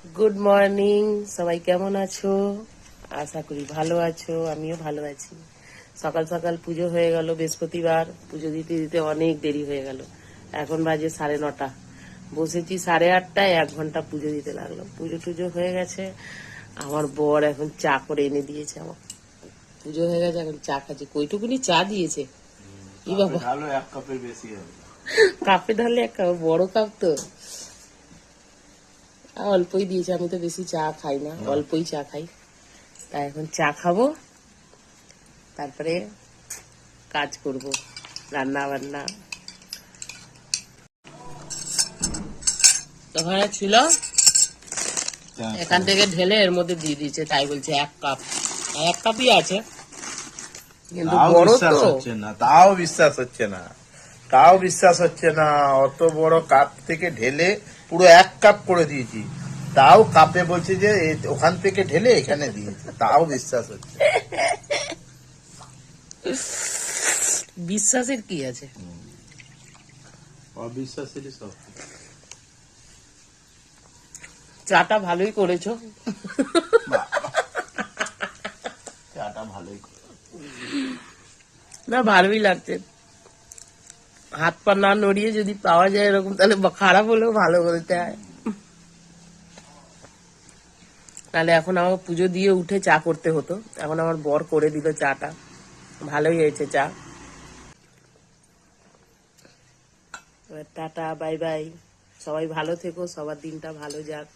Good morning, সবাই কেমন আছো? আশা করি ভালো আছো, আমিও ভালো আছি। সকাল সকাল পুজো হয়ে গেল, বৃহস্পতিবার পুজো দিতে দিতে অনেক দেরি হয়ে গেল। এখন বাজে 9:30। বসেছি 8:30, 1 ঘন্টা পুজো দিতে লাগলো। পুজো টুজো হয়ে গেছে। আমার বর এখন চা করে এনে দিয়েছে আমার। পুজো হয়ে গেছে, এখন চা খাচ্ছি। কইটুকুনি চা দিয়েছে, কি বাবা! ভালো, 1 কাপের বেশি হবে। কাপে ঢালে 1 কাপ, বড় কাপ তো। অল্পই দিয়েছে, আমি তো বেশি চা খাই না, অল্পই চা খাই। তাই এখন চা খাবো, তারপরে কাজ করব, রান্না বান্না। ওখানে ছিল, এখান থেকে ঢেলে এর মধ্যে দিয়ে দিয়েছে, তাই বলছে 1 কাপ। 1 কাপই আছে, কিন্তু তাও বড় বিশ্বাস তো। হচ্ছে না, তাও বিশ্বাস হচ্ছে না, তাও বিশ্বাস হচ্ছে না। অত বড় কাপ থেকে ঢেলে পুরো 1 কাপ করে দিয়েছি, তাও কাপে বলছে যে ওখান থেকে ঢেলে এখানে দিয়েছে, তাও বিশ্বাস হচ্ছে না। বিশ্বাসের কি আছে? অবিশ্বাসেরই সব। চাটা ভালোই করেছো। চাটা ভালোই করে। না, ভালোই লাগছে। হাত পা না নড়িয়ে যদি পাওয়া যায় এরকম, তাহলে খারাপ হলেও ভালো বলতে হয়। তাহলে এখন আমার পুজো দিয়ে উঠে চা করতে হতো, এখন আমার বর করে দিল চাটা। ভালোই হয়েছে চা। এবার টাটা, বাই বাই। সবাই ভালো থেকো, সবার দিনটা ভালো যাক।